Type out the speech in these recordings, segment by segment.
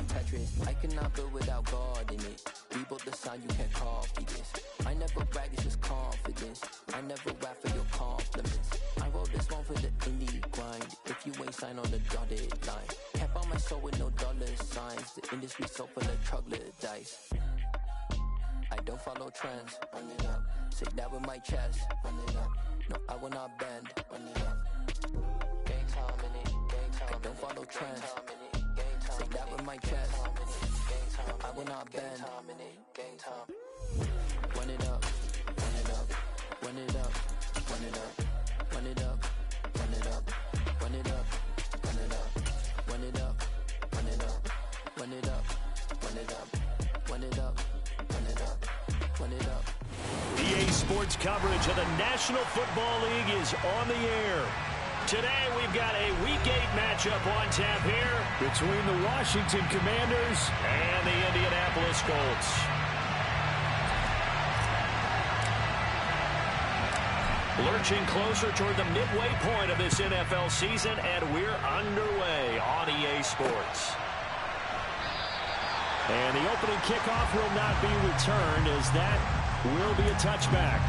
Tetris. I cannot build without God in it. We built the sound, you can't copy this. I never brag, it's just confidence. I never rap for your compliments. I wrote this one for the indie grind. If you ain't signed on the dotted line, kept on my soul with no dollar signs. The industry so full of troglodytes. I don't follow trends. Run it up. Say that with my chest. Run it up. No, I will not bend. Run it up. Gang time in it. Gang time. I don't follow trends. Say that with my chest. No, I will not bend. Gang time. Run it up. Run it up. Run it up. Run it up. Run it up. Run it up. Run it up. Run it up. Run it up. Run it up. Run it up. Run it up. Run it up. Run it up. Run it up. EA Sports coverage of the National Football League is on the air. Today we've got a Week 8 matchup on tap here between the Washington Commanders and the Indianapolis Colts. Lurching closer toward the midway point of this NFL season, and we're underway on EA Sports. And the opening kickoff will not be returned, as that will be a touchback.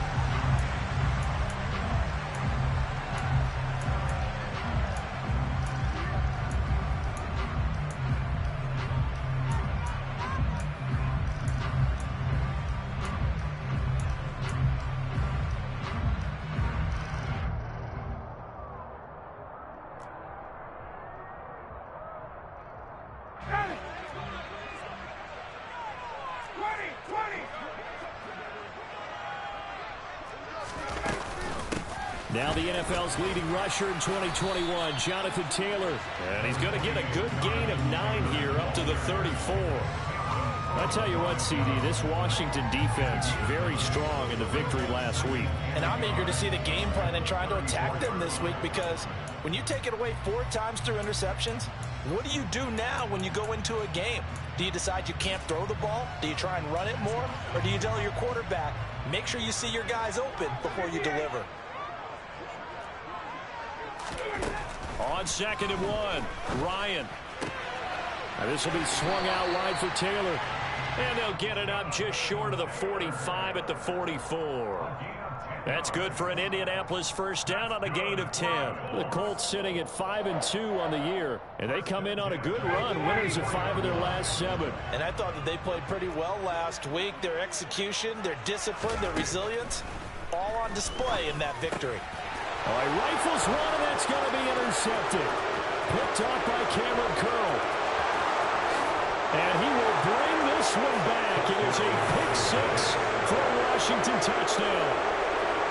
Now the NFL's leading rusher in 2021, Jonathan Taylor. And he's going to get a good gain of 9 here, up to the 34. I tell you what, CD, this Washington defense, very strong in the victory last week. And I'm eager to see the game plan and trying to attack them this week, because when you take it away 4 times through interceptions, what do you do now when you go into a game? Do you decide you can't throw the ball? Do you try and run it more? Or do you tell your quarterback, make sure you see your guys open before you deliver? On 2nd and 1, Ryan. Now this will be swung out wide for Taylor. And they'll get it up just short of the 45 at the 44. That's good for an Indianapolis first down on a gain of 10. The Colts sitting at 5-2 on the year, and they come in on a good run, winners of 5 of their last 7. And I thought that they played pretty well last week. Their execution, their discipline, their resilience, all on display in that victory. All right, rifles one, and that's going to be intercepted. Picked off by Cameron Curl. And he will bring this one back. It is a pick 6 for a Washington touchdown.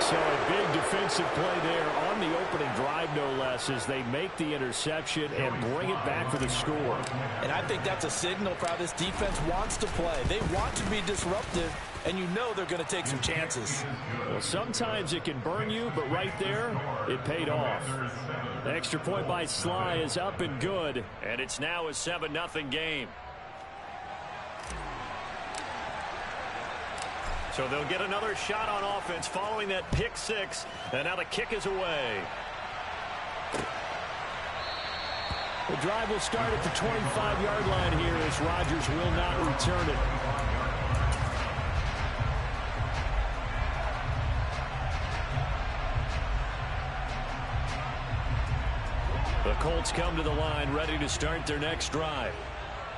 So a big defensive play there on the opening drive, no less, as they make the interception and bring it back for the score. And I think that's a signal for how this defense wants to play. They want to be disruptive, and you know they're going to take some chances. Well, sometimes it can burn you, but right there, it paid off. The extra point by Sly is up and good, and it's now a 7-0 game. So they'll get another shot on offense following that pick 6, and now the kick is away. The drive will start at the 25-yard line here, as Rodgers will not return it. The Colts come to the line, ready to start their next drive.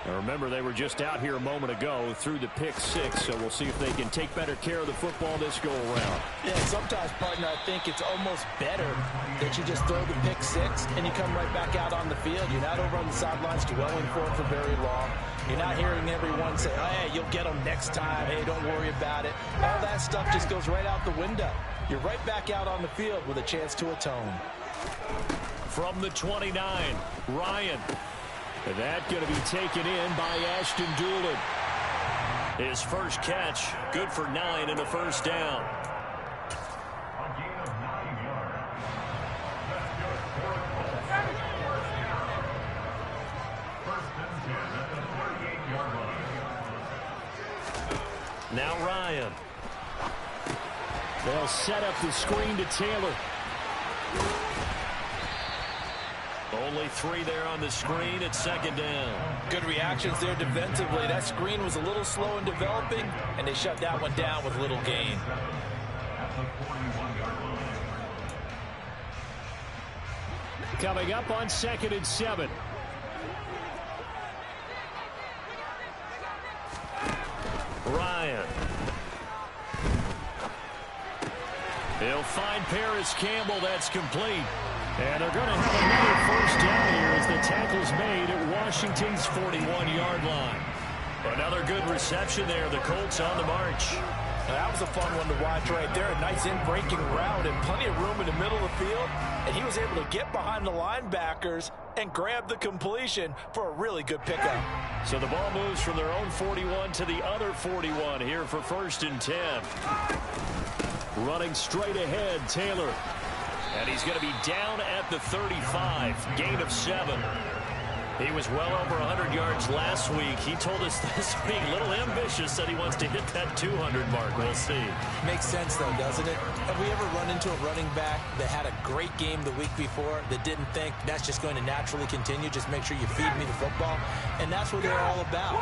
Now remember, they were just out here a moment ago through the pick 6, so we'll see if they can take better care of the football this go-around. Yeah, sometimes, partner, I think it's almost better that you just throw the pick 6 and you come right back out on the field. You're not over on the sidelines dwelling for it for very long. You're not hearing everyone say, oh, hey, you'll get them next time. Hey, don't worry about it. All that stuff just goes right out the window. You're right back out on the field with a chance to atone. From the 29, Ryan. And that going to be taken in by Ashton Dulin. His first catch, good for 9 and a first down. Now Ryan. They'll set up the screen to Taylor. Only Only 3 there on the screen at second down. Good reactions there defensively. That screen was a little slow in developing, and they shut that one down with little gain. Coming up on 2nd and 7. Ryan. He'll find Paris Campbell. That's complete. And they're going to have another first down here as the tackle's made at Washington's 41-yard line. Another good reception there. The Colts on the march. That was a fun one to watch right there. A nice in-breaking route and plenty of room in the middle of the field. And he was able to get behind the linebackers and grab the completion for a really good pickup. So the ball moves from their own 41 to the other 41 here for 1st and 10. Running straight ahead, Taylor. And he's going to be down at the 35. Gain of 7. He was well over 100 yards last week. He told us this week, a little ambitious, that he wants to hit that 200 mark. We'll see. Makes sense, though, doesn't it? Have we ever run into a running back that had a great game the week before that didn't think that's just going to naturally continue? Just make sure you feed me the football. And that's what they're all about.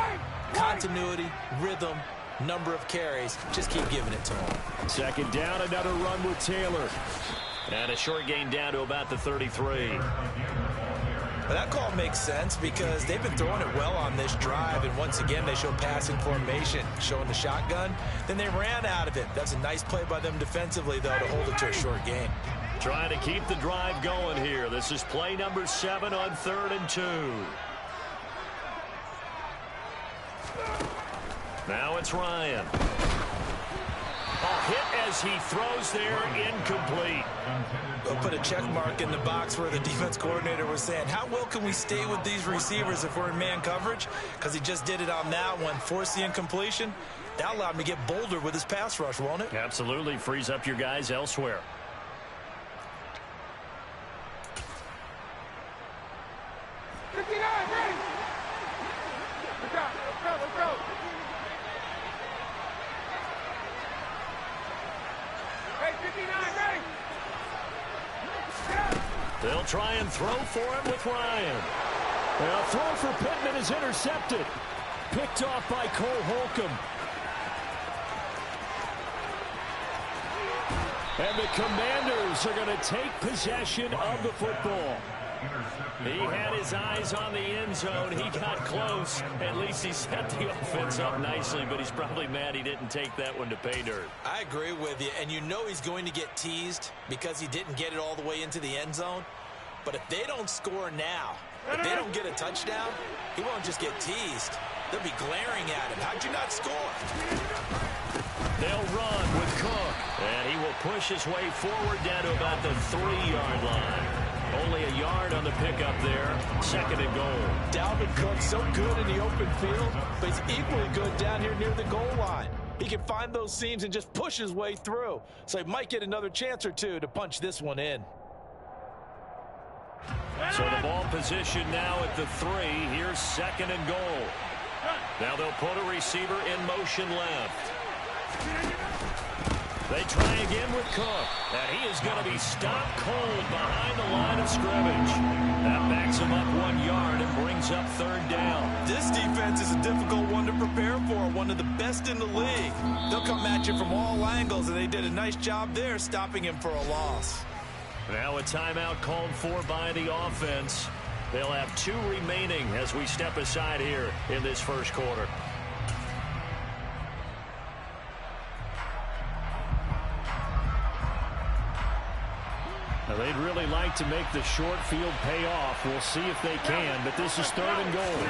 Continuity, rhythm, number of carries. Just keep giving it to him. 2nd down, another run with Taylor. And a short gain down to about the 33. Well, that call makes sense because they've been throwing it well on this drive, and once again they show passing formation, showing the shotgun. Then they ran out of it. That's a nice play by them defensively, though, to hold it to a short gain. Trying to keep the drive going here. This is play number 7 on 3rd and 2. Now it's Ryan. A hit as he throws there, incomplete. We'll put a check mark in the box where the defense coordinator was saying, how well can we stay with these receivers if we're in man coverage? Because he just did it on that one, forced the incompletion. That allowed him to get bolder with his pass rush, won't it? Absolutely. Frees up your guys elsewhere. They'll try and throw for him with Ryan. A throw for Pittman is intercepted. Picked off by Cole Holcomb. And the Commanders are going to take possession of the football. He had his eyes on the end zone. He got close. At least he set the offense up nicely, but he's probably mad he didn't take that one to pay dirt. I agree with you, and you know he's going to get teased because he didn't get it all the way into the end zone. But if they don't score now, if they don't get a touchdown, he won't just get teased. They'll be glaring at him. How'd you not score? They'll run with Cook, and he will push his way forward down to about the 3-yard line. Only a yard on the pickup there. 2nd and goal. Dalvin Cook so good in the open field, but he's equally good down here near the goal line. He can find those seams and just push his way through. So he might get another chance or two to punch this one in. So the ball position now at the 3. Here's 2nd and goal. Now they'll put a receiver in motion left. They try again with Cook. And he is going to be stopped cold behind the line of scrimmage. That backs him up 1 yard and brings up 3rd down. This defense is a difficult one to prepare for, one of the best in the league. They'll come at you from all angles, and they did a nice job there stopping him for a loss. Now a timeout called for by the offense. They'll have 2 remaining as we step aside here in this first quarter. Now they'd really like to make the short field pay off. We'll see if they can, but this is 3rd and goal.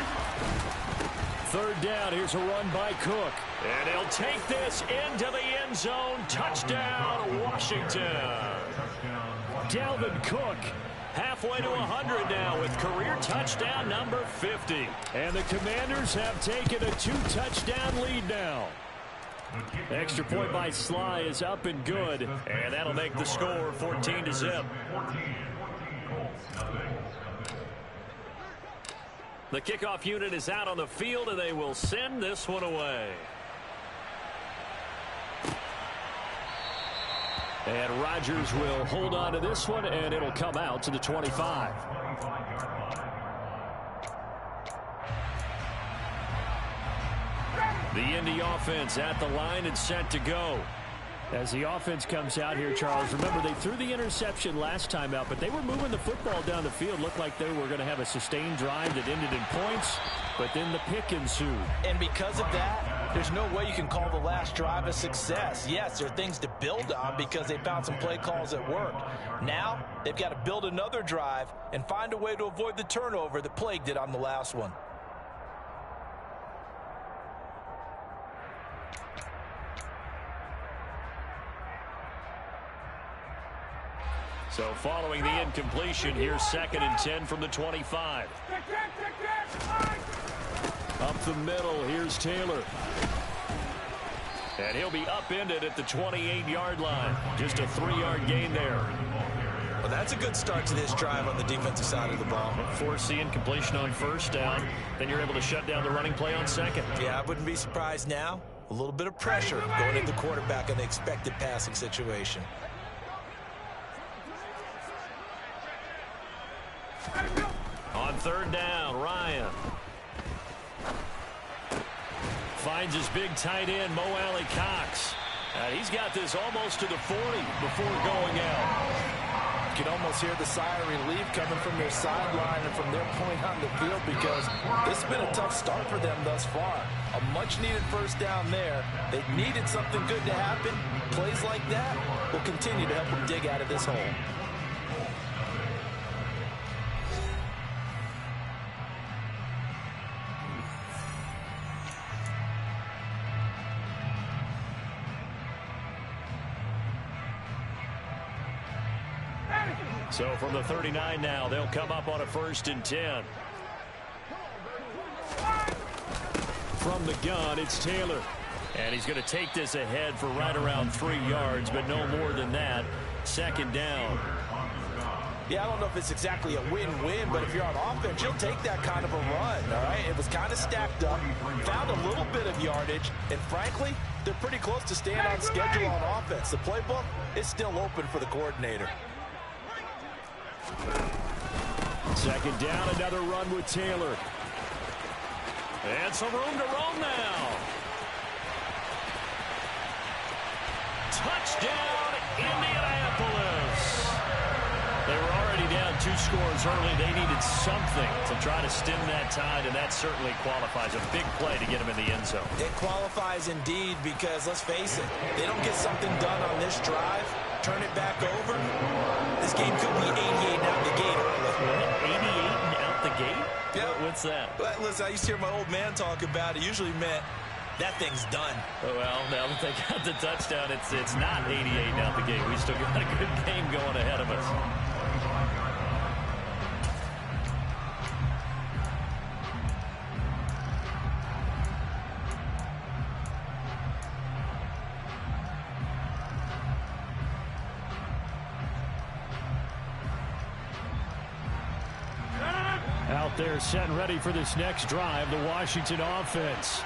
3rd down, here's a run by Cook. And he'll take this into the end zone. Touchdown, Washington. Dalvin Cook halfway to 100 now with career touchdown number 50. And the Commanders have taken a 2-touchdown lead now. Extra point by Sly is up and good. And that'll make the score 14-0. The kickoff unit is out on the field, and they will send this one away. And Rodgers will hold on to this one, and it'll come out to the 25. The Indy offense at the line and set to go. As the offense comes out here, Charles, remember they threw the interception last time out, but they were moving the football down the field. Looked like they were going to have a sustained drive that ended in points, but then the pick ensued. And because of that, there's no way you can call the last drive a success. Yes, there are things to build on because they found some play calls that worked. Now, they've got to build another drive and find a way to avoid the turnover that plagued it on the last one. So following the incompletion, here's 2nd and 10 from the 25. Up the middle, here's Taylor. And he'll be upended at the 28-yard line. Just a 3-yard gain there. Well, that's a good start to this drive on the defensive side of the ball. Force the incompletion on 1st down. Then you're able to shut down the running play on 2nd. Yeah, I wouldn't be surprised now. A little bit of pressure going at the quarterback in the expected passing situation. On 3rd down, Ryan finds his big tight end, Mo Alley-Cox. He's got this almost to the 40 before going out. You can almost hear the sigh of relief coming from their sideline and from their point on the field because this has been a tough start for them thus far. A much-needed 1st down there. They needed something good to happen. Plays like that will continue to help them dig out of this hole. So from the 39 now, they'll come up on a 1st and 10. From the gun, it's Taylor. And he's going to take this ahead for right around 3 yards, but no more than that. 2nd down. Yeah, I don't know if it's exactly a win-win, but if you're on offense, you'll take that kind of a run, all right? It was kind of stacked up, found a little bit of yardage, and frankly, they're pretty close to staying on schedule on offense. The playbook is still open for the coordinator. 2nd down, another run with Taylor. And some room to roam now. Touchdown, Indianapolis. They were already down 2 scores early. They needed something to try to stem that tide, and that certainly qualifies. A big play to get them in the end zone. It qualifies indeed because, let's face it, they don't get something done on this drive, turn it back over, this game could be 88 out the gate early. 88 and out the gate? Yeah. What's that? Well, listen, I used to hear my old man talk about it. Usually meant that thing's done. Well, now that they got the touchdown, it's not 88 and out the gate. We still got a good game going ahead of us. Out there set and ready for this next drive, the Washington offense.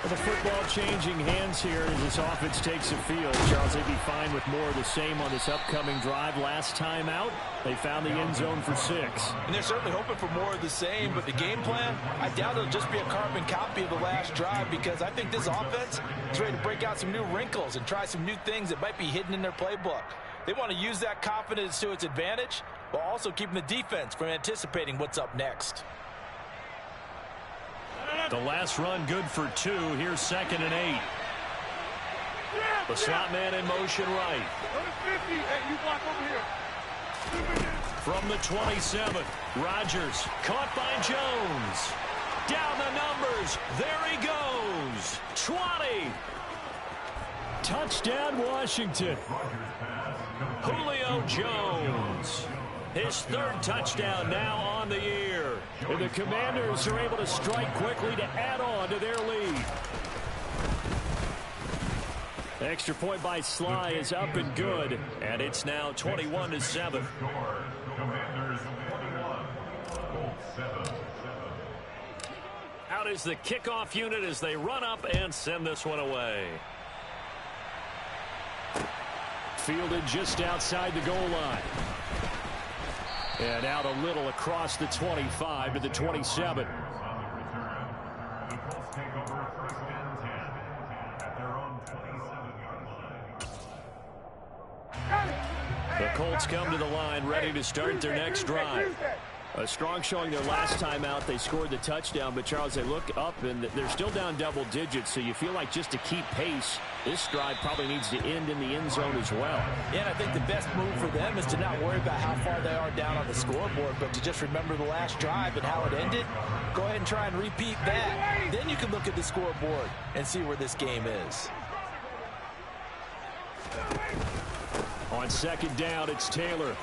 The football changing hands here as this offense takes the field. Charles, they'd be fine with more of the same on this upcoming drive. Last time out, they found the end zone for 6. And they're certainly hoping for more of the same, but the game plan, I doubt it'll just be a carbon copy of the last drive because I think this offense is ready to break out some new wrinkles and try some new things that might be hidden in their playbook. They want to use that confidence to its advantage while also keeping the defense from anticipating what's up next. The last run good for 2. Here's 2nd and 8. The slot man in motion right. From the 27, Rodgers caught by Jones. Down the numbers. There he goes. 20. Touchdown, Washington. Julio Jones. His 3rd touchdown now on the year. And the Commanders are able to strike quickly to add on to their lead. The extra point by Sly is up and good. And it's now 21-7. Out is the kickoff unit as they run up and send this one away. Fielded just outside the goal line. And out a little across the 25 to the 27. The Colts come to the line ready to start their next drive. A strong showing their last time out. They scored the touchdown, but Charles, they look up and they're still down double digits, so you feel like just to keep pace, this drive probably needs to end in the end zone as well. Yeah, and I think the best move for them is to not worry about how far they are down on the scoreboard, but to just remember the last drive and how it ended. Go ahead and try and repeat that. Then you can look at the scoreboard and see where this game is. On second down, it's Taylor.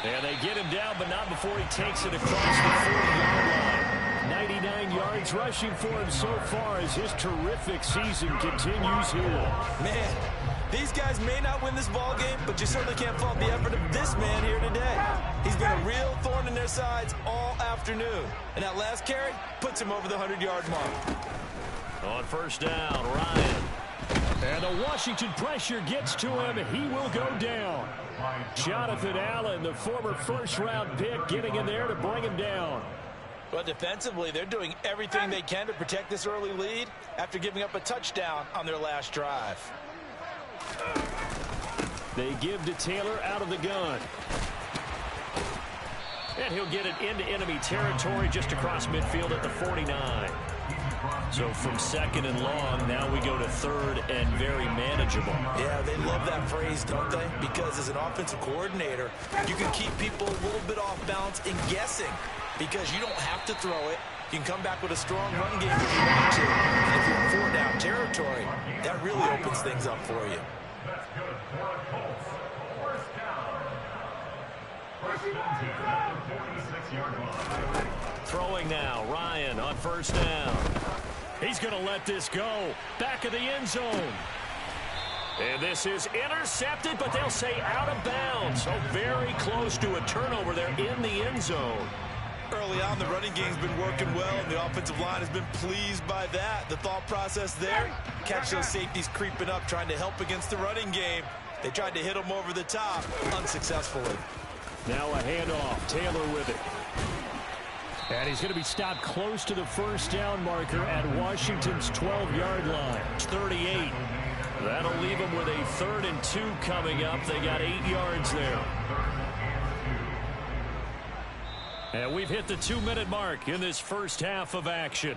And they get him down, but not before he takes it across the 40-yard line. 99 yards rushing for him so far as his terrific season continues here. Man, these guys may not win this ball game, but you certainly can't fault the effort of this man here today. He's been a real thorn in their sides all afternoon. And that last carry puts him over the 100-yard mark. On first down, Ryan. And the Washington pressure gets to him. He will go down. Jonathan Allen, the former first-round pick, getting in there to bring him down. But defensively, they're doing everything they can to protect this early lead after giving up a touchdown on their last drive. They give to Taylor out of the gun. And he'll get it into enemy territory just across midfield at the 49. So from second and long, now we go to third and very manageable. Yeah, they love that phrase, don't they? Because as an offensive coordinator, you can keep people a little bit off balance and guessing because you don't have to throw it. You can come back with a strong run game if you want to. And if you're in four-down territory, that really opens things up for you. Throwing now, Ryan on first down. He's going to let this go. Back of the end zone. And this is intercepted, but they'll say out of bounds. So very close to a turnover there in the end zone. Early on, the running game's been working well, and the offensive line has been pleased by that. The thought process there, catch those safeties creeping up, trying to help against the running game. They tried to hit them over the top, unsuccessfully. Now a handoff. Taylor with it. And he's going to be stopped close to the first down marker at Washington's 12-yard line. 38. That'll leave them with a 3rd and 2 coming up. They got 8 yards there. And we've hit the 2-minute mark in this first half of action.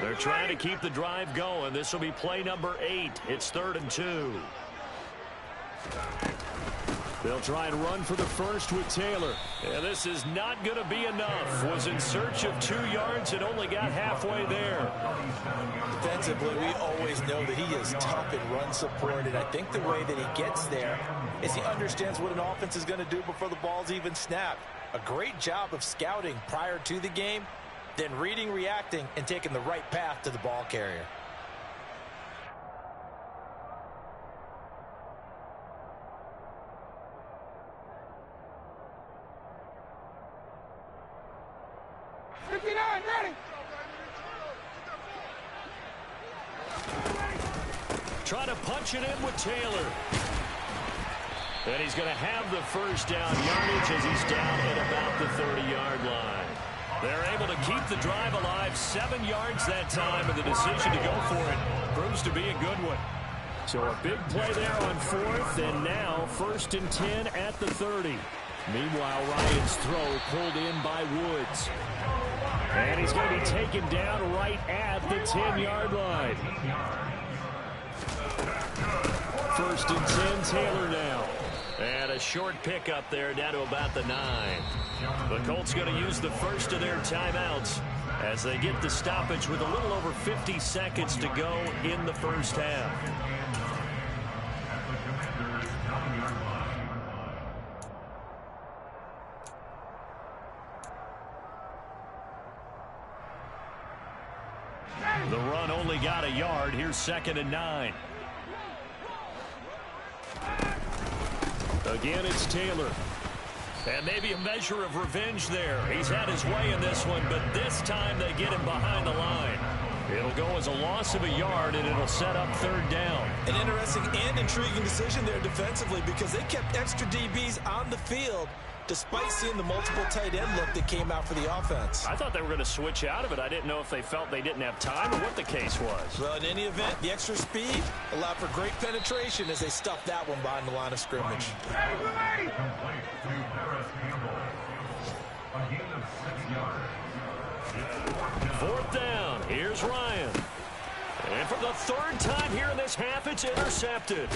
They're trying to keep the drive going. This will be play number 8. It's 3rd and 2. They'll try and run for the first with Taylor. And this is not going to be enough. Was in search of 2 yards and only got halfway there. Defensively, we always know that he is tough in run support, and I think the way that he gets there is he understands what an offense is going to do before the ball's even snapped. A great job of scouting prior to the game, then reading, reacting, and taking the right path to the ball carrier. Trying to punch it in with Taylor. And he's going to have the first down yardage as he's down at about the 30-yard line. They're able to keep the drive alive, 7 yards that time, and the decision to go for it proves to be a good one. So a big play there on 4th, and now 1st and 10 at the 30. Meanwhile, Ryan's throw pulled in by Woods. And he's going to be taken down right at the 10-yard line. 1st and 10, Taylor now. And a short pickup there down to about the 9. The Colts going to use the first of their timeouts as they get the stoppage with a little over 50 seconds to go in the first half. The run only got a yard. Here's 2nd and 9. Again, it's Taylor. And maybe a measure of revenge there. He's had his way in this one, but this time they get him behind the line. It'll go as a loss of a yard, and it'll set up third down. An interesting and intriguing decision there defensively because they kept extra DBs on the field despite seeing the multiple tight end look that came out for the offense. I thought they were going to switch out of it. I didn't know if they felt they didn't have time or what the case was. Well, in any event, the extra speed allowed for great penetration as they stuffed that one behind the line of scrimmage. Fourth down. Here's Ryan. And for the third time here in this half, it's intercepted.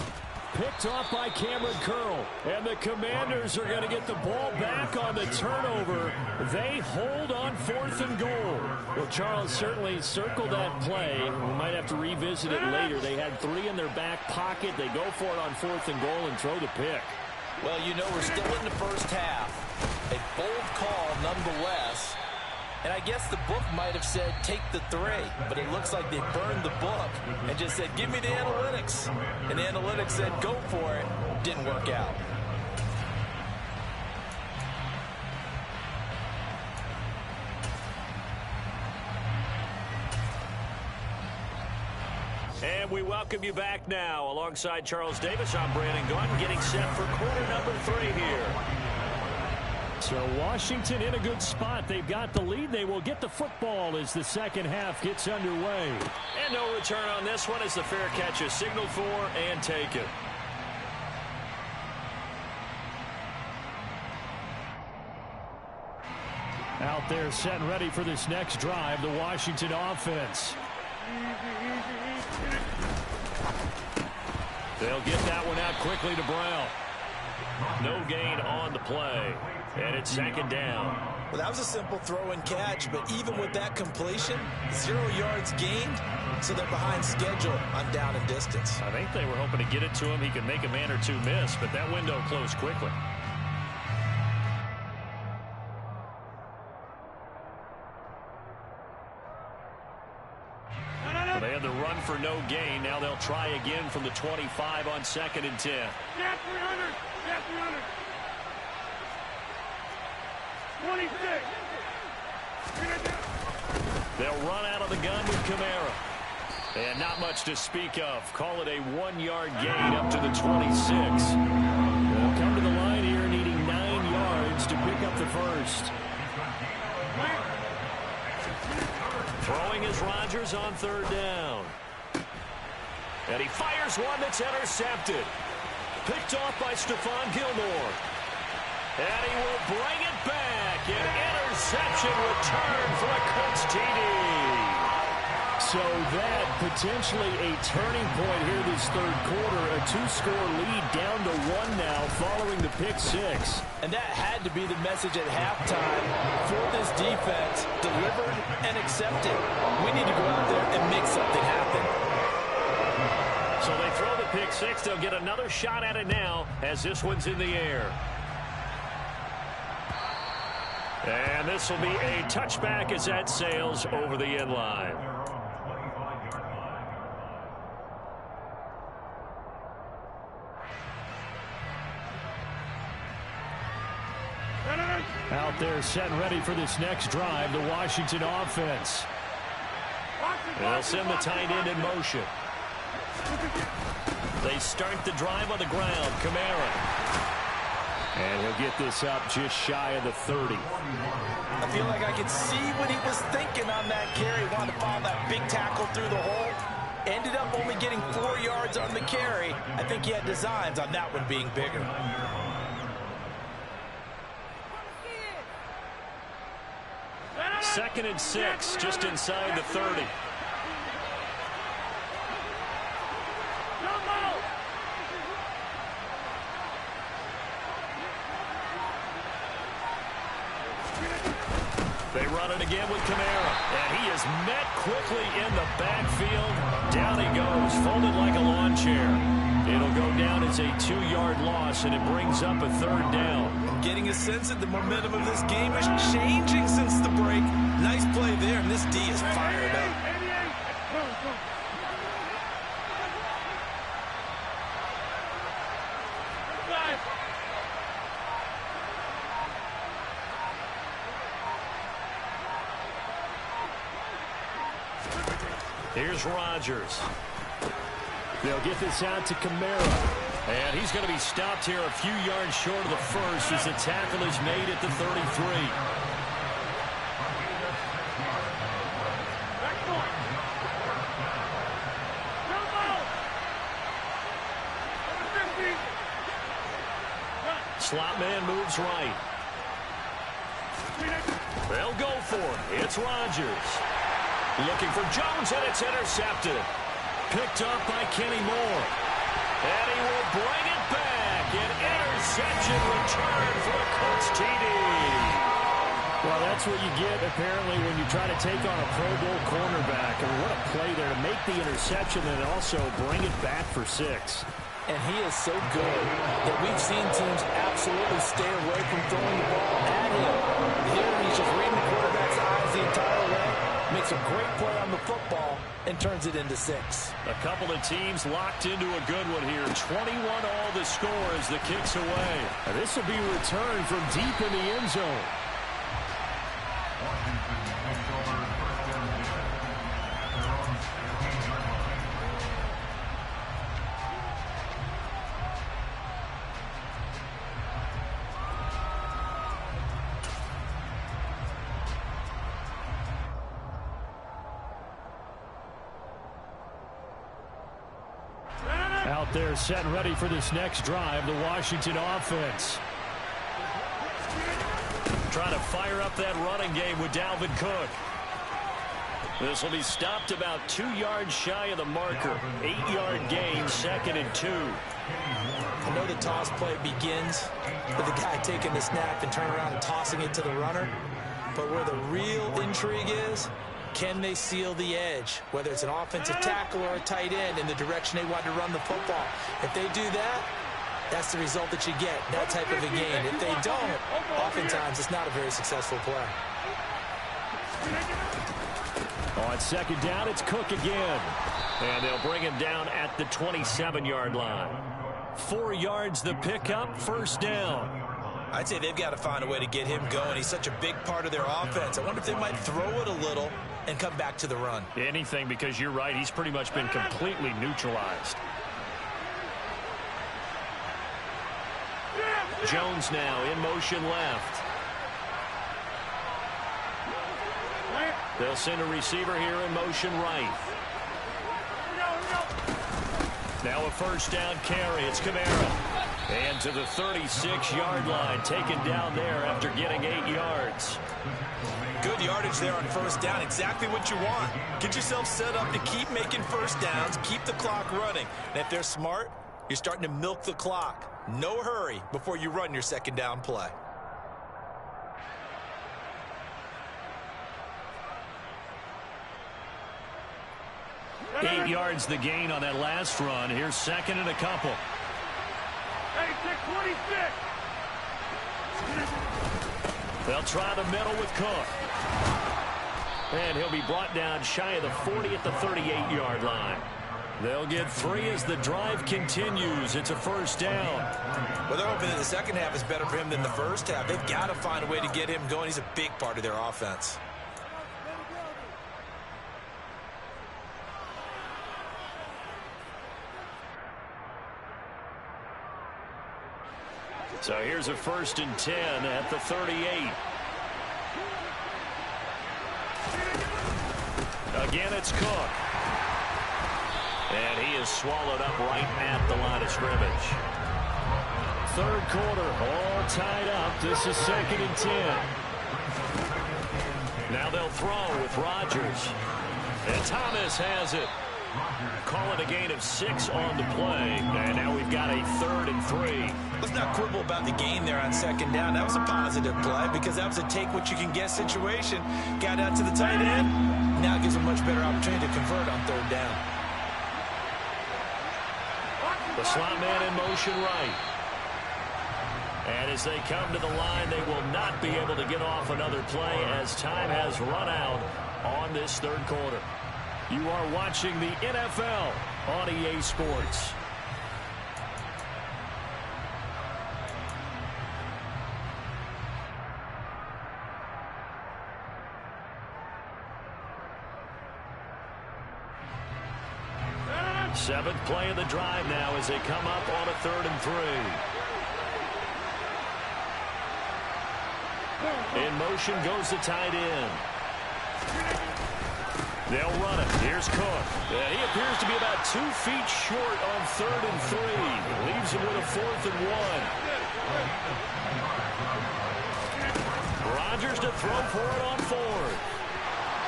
Picked off by Cameron Curl. And the Commanders are going to get the ball back on the turnover. They hold on 4th and goal. Well, Charles certainly circled that play. We might have to revisit it later. They had 3 in their back pocket. They go for it on 4th and goal and throw the pick. Well, you know, we're still in the first half. A bold call nonetheless. And I guess the book might have said, take the 3. But it looks like they burned the book and just said, give me the analytics. And the analytics said, go for it. Didn't work out. And we welcome you back now. Alongside Charles Davis, I'm Brandon Gaudin, getting set for quarter number 3 here. So Washington in a good spot. They've got the lead. They will get the football as the second half gets underway. And no return on this one as the fair catch is signaled for and taken. Out there set and ready for this next drive, the Washington offense. They'll get that one out quickly to Brown. No gain on the play. And it's second down. Well, that was a simple throw and catch, but even with that completion, 0 yards gained, so they're behind schedule on down and distance. I think they were hoping to get it to him. He could make a man or two miss, but that window closed quickly. Well, they had the run for no gain. Now they'll try again from the 25 on 2nd and 10. Yeah, 300. Yeah, 300. 26. They'll run out of the gun with Kamara. And not much to speak of. Call it a 1-yard gain up to the 26. They'll come to the line here needing 9 yards to pick up the first. Throwing is Rodgers on 3rd down. And he fires one that's intercepted. Picked off by Stephon Gilmore. And he will bring it back. An interception return for a Colts TD. So that potentially a turning point here this third quarter. A 2-score lead down to 1 now following the pick 6. And that had to be the message at halftime for this defense. Delivered and accepted. We need to go out there and make something happen. So they throw the pick 6. They'll get another shot at it now as this one's in the air. And this will be a touchback as that sails over the end line. Out there set and ready for this next drive, the Washington offense. They'll send the tight end in motion. They start the drive on the ground. Kamara. And he'll get this up just shy of the 30. I feel like I could see what he was thinking on that carry. Wanted to follow that big tackle through the hole. Ended up only getting 4 yards on the carry. I think he had designs on that one being bigger. Second and 6, just inside the 30. They run it again with Kamara, and he is met quickly in the backfield. Down he goes, folded like a lawn chair. It'll go down as a 2-yard loss, and it brings up a 3rd down. Getting a sense that the momentum of this game is changing since the break. Nice play there, and this D is fired up. Here's Rodgers. They'll get this out to Kamara. And he's going to be stopped here a few yards short of the first as the tackle is made at the 33. Slot man moves right. They'll go for it. It's Rodgers. Looking for Jones, and it's intercepted. Picked up by Kenny Moore. And he will bring it back. An interception return for the Colts TD. Well, that's what you get, apparently, when you try to take on a Pro Bowl cornerback. I mean, what a play there to make the interception and also bring it back for 6. And he is so good that we've seen teams absolutely stay away from throwing the ball at him. Here he's just reading the quarterback's eyes the entire way, makes a great play on the football, and turns it into 6. A couple of teams locked into a good one here. 21 all the score as the kick's away. This will be returned from deep in the end zone. Out there set and ready for this next drive, the Washington offense. Trying to fire up that running game with Dalvin Cook. This will be stopped about 2 yards shy of the marker. 8-yard gain, 2nd and 2. I know the toss play begins with the guy taking the snap and turning around and tossing it to the runner. But where the real intrigue is, can they seal the edge, whether it's an offensive tackle or a tight end, in the direction they want to run the football? If they do that, that's the result that you get, that type of a gain. If they don't, oftentimes it's not a very successful play. On 2nd down, it's Cook again. And they'll bring him down at the 27-yard line. 4 yards the pickup, 1st down. I'd say they've got to find a way to get him going. He's such a big part of their offense. I wonder if they might throw it a little and come back to the run. Anything, because you're right, he's pretty much been completely neutralized. Jones now in motion left. They'll send a receiver here in motion right. Now a 1st down carry. It's Kamara. And to the 36-yard line, taken down there after getting 8 yards. Good yardage there on 1st down. Exactly what you want. Get yourself set up to keep making 1st downs, keep the clock running. And if they're smart, you're starting to milk the clock. No hurry before you run your 2nd down play. Eight yards the gain on that last run. Here's 2nd and a couple. Hey, 26. They'll try the middle with Cook. And he'll be brought down shy of the 40 at the 38-yard line. They'll get 3 as the drive continues. It's a 1st down. Well, they're hoping that the second half is better for him than the first half. They've got to find a way to get him going. He's a big part of their offense. So here's a 1st and 10 at the 38. Again, it's Cook. And he is swallowed up right at the line of scrimmage. 3rd quarter, all tied up. This is 2nd and 10. Now they'll throw with Rodgers. And Thomas has it. Call it a gain of 6 on the play. And now we've got a 3rd and 3. Let's not quibble about the gain there on 2nd down. That was a positive play because that was a take-what-you-can-get situation. Got out to the tight end. Now it gives a much better opportunity to convert on 3rd down. The slot man in motion right. And as they come to the line, they will not be able to get off another play as time has run out on this 3rd quarter. You are watching the NFL on EA Sports. Seventh play of the drive now as they come up on a 3rd and 3. In motion goes the tight end. They'll run it. Here's Cook. He appears to be about 2 feet short on 3rd and 3. Leaves him with a 4th and 1. Rodgers to throw for it on 4th.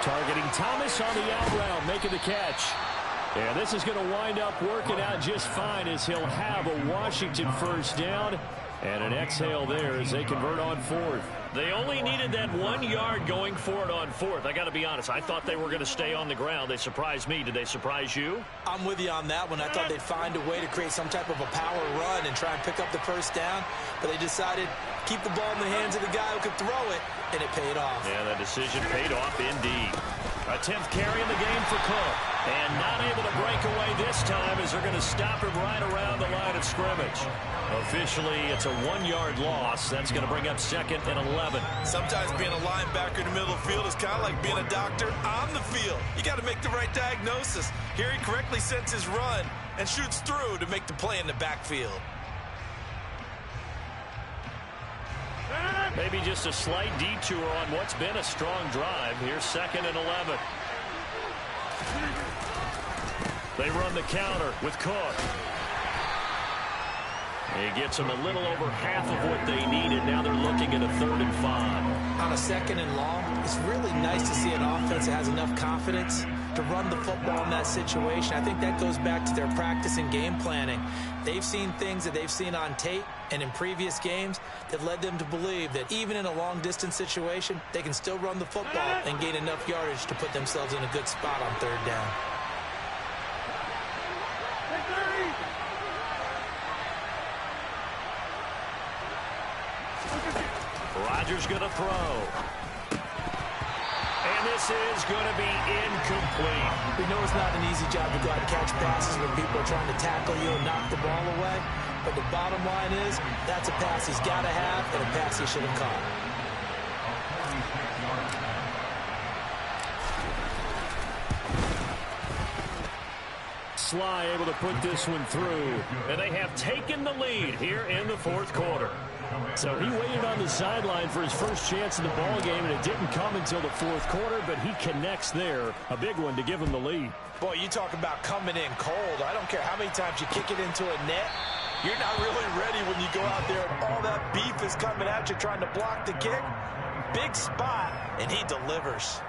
Targeting Thomas on the out route, making the catch. And this is going to wind up working out just fine as he'll have a Washington 1st down. And an exhale there as they convert on 4th. They only needed that 1 yard going for it on 4th. I got to be honest, I thought they were going to stay on the ground. They surprised me. Did they surprise you? I'm with you on that one. I thought they'd find a way to create some type of a power run and try and pick up the 1st down. But they decided keep the ball in the hands of the guy who could throw it, and it paid off. Yeah, that decision paid off indeed. A 10th carry in the game for Cook. And not able to break away this time as they're going to stop him right around the line of scrimmage. Officially, it's a 1 yard loss. That's going to bring up 2nd and 11. Sometimes being a linebacker in the middle of the field is kind of like being a doctor on the field. You got to make the right diagnosis. Here he correctly sets his run and shoots through to make the play in the backfield. Maybe just a slight detour on what's been a strong drive. Here's 2nd and 11. They run the counter with Cook. He gets them a little over half of what they needed. Now they're looking at a 3rd and 5. On a 2nd and long, it's really nice to see an offense that has enough confidence to run the football in that situation. I think that goes back to their practice and game planning. They've seen things that they've seen on tape and in previous games that led them to believe that even in a long-distance situation, they can still run the football and gain enough yardage to put themselves in a good spot on 3rd down. Rodgers going to throw. And this is going to be incomplete. We know it's not an easy job to go out and catch passes when people are trying to tackle you and knock the ball away. But the bottom line is, that's a pass he's got to have and a pass he should have caught. Sly able to put this one through. And they have taken the lead here in the 4th quarter. So he waited on the sideline for his first chance in the ball game, and it didn't come until the 4th quarter, but he connects there. A big one to give him the lead. Boy, you talk about coming in cold. I don't care how many times you kick it into a net. You're not really ready when you go out there and all that beef is coming at you trying to block the kick. Big spot, and he delivers.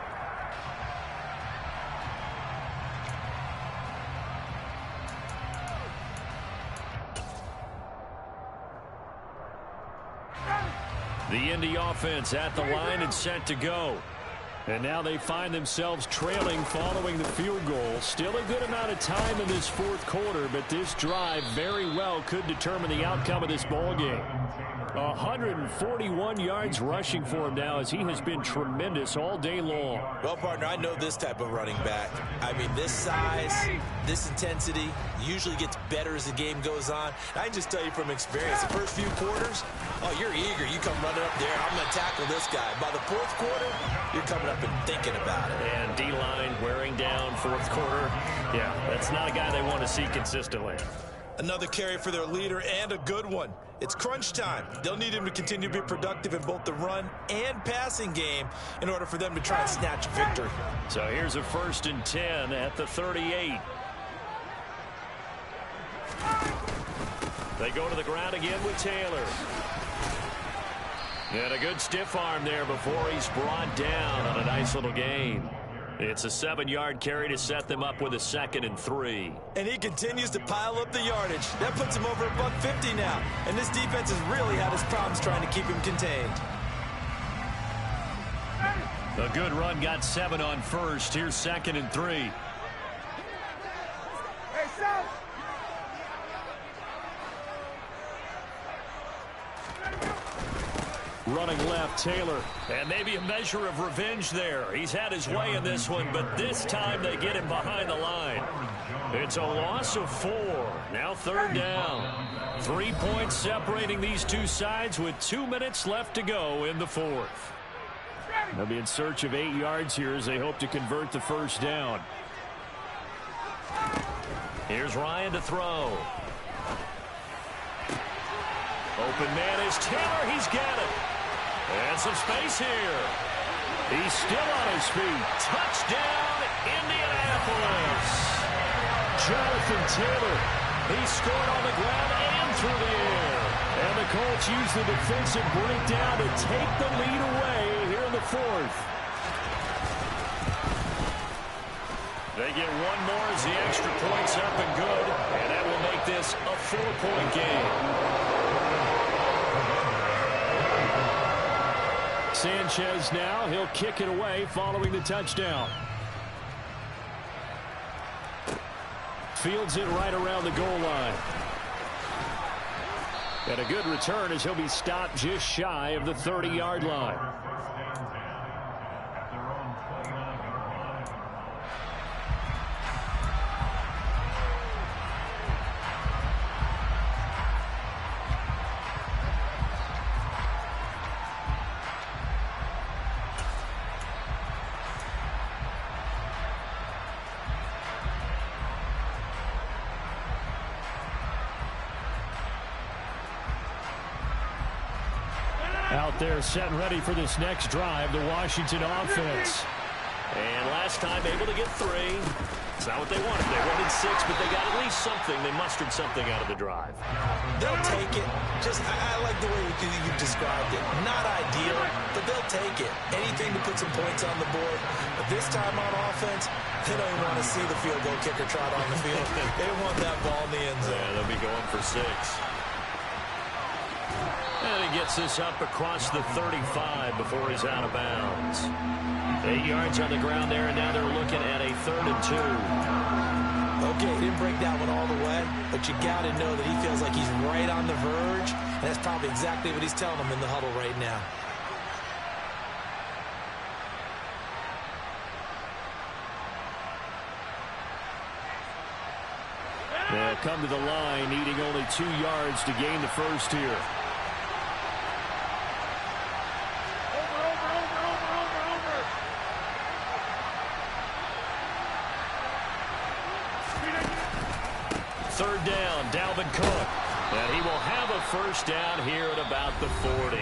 The Indy offense at the line and set to go. And now they find themselves trailing following the field goal. Still a good amount of time in this 4th quarter, but this drive very well could determine the outcome of this ball game. 141 yards rushing for him now as he has been tremendous all day long. Well, partner, I know this type of running back. I mean, this size, this intensity usually gets better as the game goes on. I can just tell you from experience, the first few quarters, oh, you're eager. You come running up there, I'm going to tackle this guy. By the 4th quarter, you're coming up and thinking about it. And D-line wearing down 4th quarter. Yeah, that's not a guy they want to see consistently. Another carry for their leader and a good one. It's crunch time. They'll need him to continue to be productive in both the run and passing game in order for them to try and snatch a victory. So here's a 1st and 10 at the 38. They go to the ground again with Taylor. And a good stiff arm there before he's brought down on a nice little gain. It's a 7-yard carry to set them up with a 2nd and 3. And he continues to pile up the yardage. That puts him over $150 now. And this defense has really had his problems trying to keep him contained. A good run got 7 on 1st. Here's 2nd and 3. Hey, stop! Running left, Taylor. And maybe a measure of revenge there. He's had his way in this one, but this time they get him behind the line. It's a loss of 4. Now 3rd down. 3 points separating these two sides with 2 minutes left to go in the 4th. They'll be in search of 8 yards here as they hope to convert the 1st down. Here's Ryan to throw. Open man is Taylor. He's got it. And some space here. He's still on his feet. Touchdown, Indianapolis. Jonathan Taylor. He scored on the ground and through the air. And the Colts use the defensive breakdown to take the lead away here in the fourth. They get one more as the extra point's up and good. And that will make this a 4-point game. Sanchez now. He'll kick it away following the touchdown. Fields it right around the goal line. And a good return as he'll be stopped just shy of the 30-yard line. Out there set and ready for this next drive, the Washington offense. And last time able to get 3. It's not what they wanted. They wanted 6, but they got at least something. They mustered something out of the drive. They'll take it. I like the way you described it. Not ideal, but they'll take it. Anything to put some points on the board. But this time on offense, they don't even want to see the field goal kicker trot on the field. They want that ball in the end zone. Yeah, they'll be going for 6. And he gets this up across the 35 before he's out of bounds. 8 yards on the ground there, and now they're looking at a 3rd and 2. Okay, he didn't break that one all the way, but you got to know that he feels like he's right on the verge, and that's probably exactly what he's telling them in the huddle right now. They'll come to the line, needing only 2 yards to gain the first here. Third down, Dalvin Cook. And he will have a first down here at about the 40.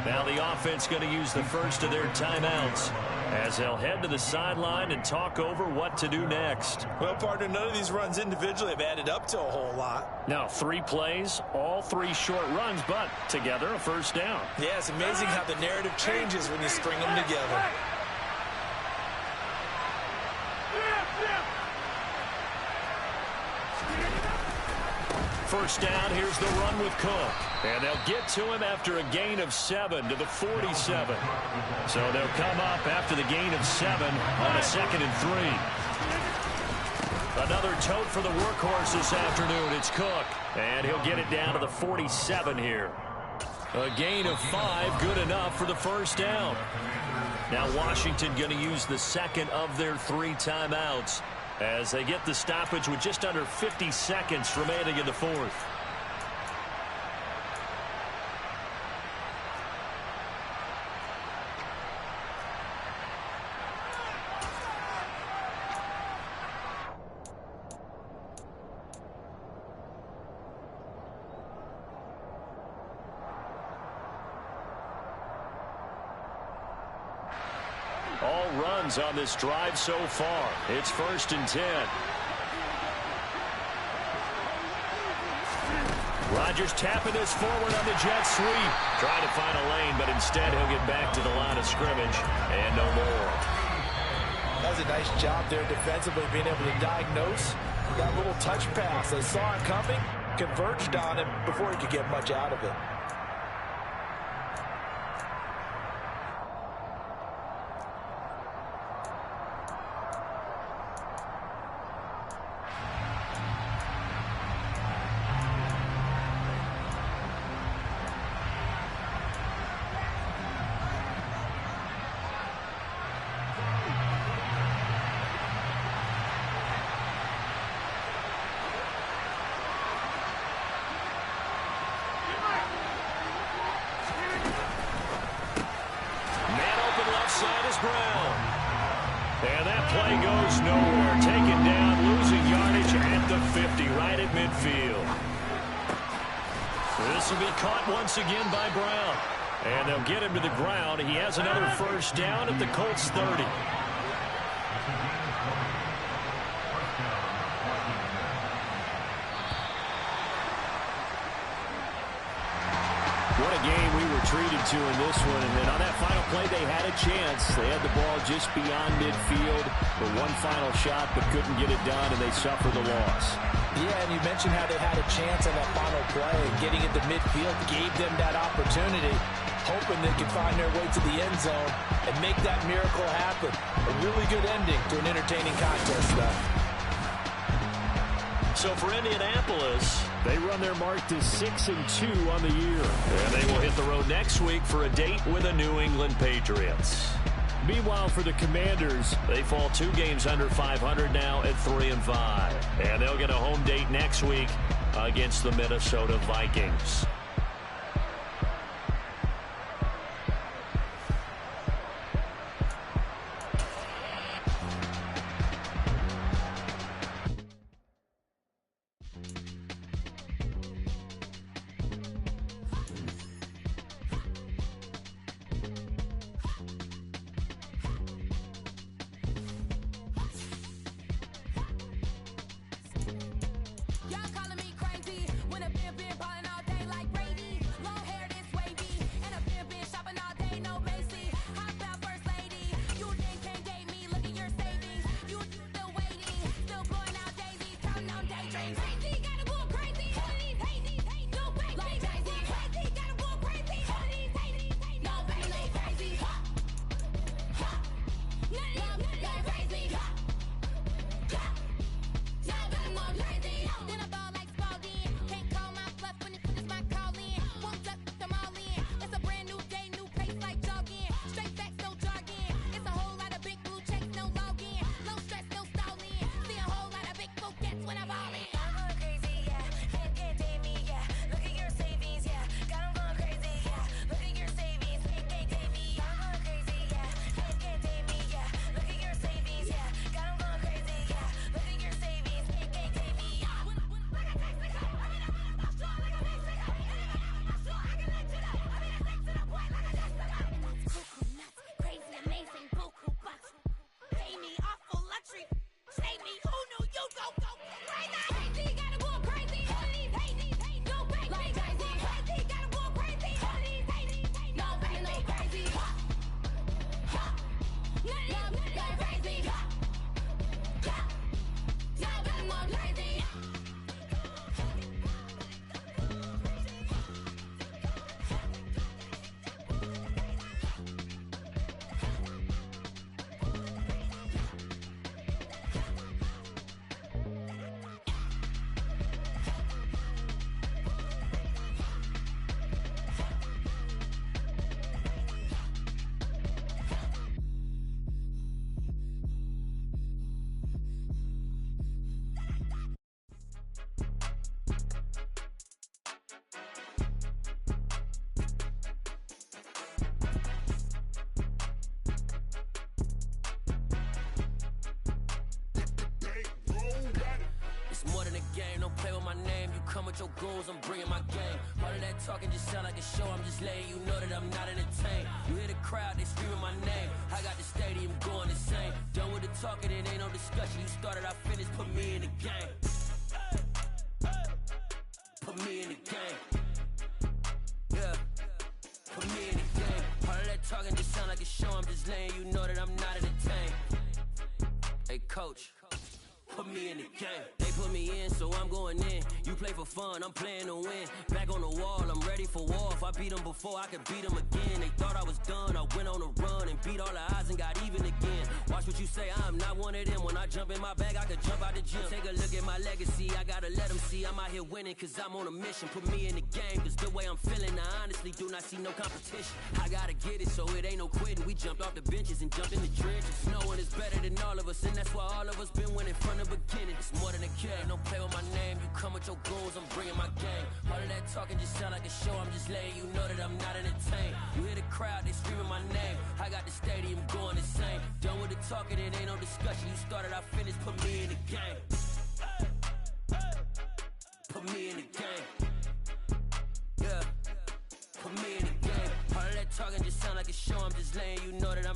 Now the offense going to use the first of their timeouts as they'll head to the sideline and talk over what to do next. Well, partner, none of these runs individually have added up to a whole lot. Now 3 plays, all 3 short runs, but together a first down. Yeah, it's amazing how the narrative changes when you string them together. First down, here's the run with Cook. And they'll get to him after a gain of 7 to the 47. So they'll come up after the gain of 7 on a 2nd and 3. Another tote for the workhorse this afternoon. It's Cook. And he'll get it down to the 47 here. A gain of 5, good enough for the first down. Now Washington going to use the second of their 3 timeouts as they get the stoppage with just under 50 seconds remaining in the fourth. All runs on this drive so far. It's 1st and 10. Rodgers tapping this forward on the jet sweep. Trying to find a lane, but instead he'll get back to the line of scrimmage and no more. That was a nice job there defensively, being able to diagnose that little touch pass. They saw it coming, converged on it before he could get much out of it. And that play goes nowhere. Taken down, losing yardage at the 50, right at midfield. This will be caught once again by Brown. And they'll get him to the ground. He has another first down at the Colts 30. What a game we were treated to in this one. And then on that final play, they had a chance. They had the ball just beyond midfield for one final shot, but couldn't get it done, and they suffered the loss. Yeah, and you mentioned how they had a chance on that final play. Getting it to midfield gave them that opportunity, hoping they could find their way to the end zone and make that miracle happen. A really good ending to an entertaining contest, though. So for Indianapolis, they run their mark to 6-2 on the year. And they will hit the road next week for a date with the New England Patriots. Meanwhile, for the Commanders, they fall 2 games under 500 now at 3-5. And they'll get a home date next week against the Minnesota Vikings. Your goons, I'm bringing my game. All of that talking just sound like a show. I'm just letting you know that I'm not entertained. You hear the crowd, they screaming my name. I got the stadium going insane. Done with the talking, it ain't no discussion. You started, I finished, put me in the game. Put me in the game. Yeah. Put me in the game. All of that talking just sound like a show. I'm just letting you know that I'm not entertained. Hey, coach. Put me in the game. They put me in, so I'm going in. You play for fun, I'm playing to win. Back on the wall, I'm ready for war. If I beat them before, I could beat them again. They thought I was done, I went on a run and beat all the odds and got even again. Watch what you say, I'm not one of them. When I jump in my bag, I could jump out the gym. Take a look at my legacy, I gotta let them see I'm out here winning, cause I'm on a mission. Put me in the game, cause the way I'm feeling, I honestly do not see no competition. I gotta get it, so it ain't no quitting. We jumped off the benches and jumped in the trenches. No one is better than all of us, and that's why all of us been winning from the beginning. It's more than a game, don't play with my name. You come with your goons, I'm bringing my game. All of that that talking just sound like a show. I'm just letting you know that I'm not entertained. You hear the crowd, they screaming my name. I got the stadium going insane. Done with the talking, it ain't no discussion. You started, I finished, put me in the game. Put me in the game. Yeah. Put me in the game. All of that talking just sound like a show. I'm just letting you know that I'm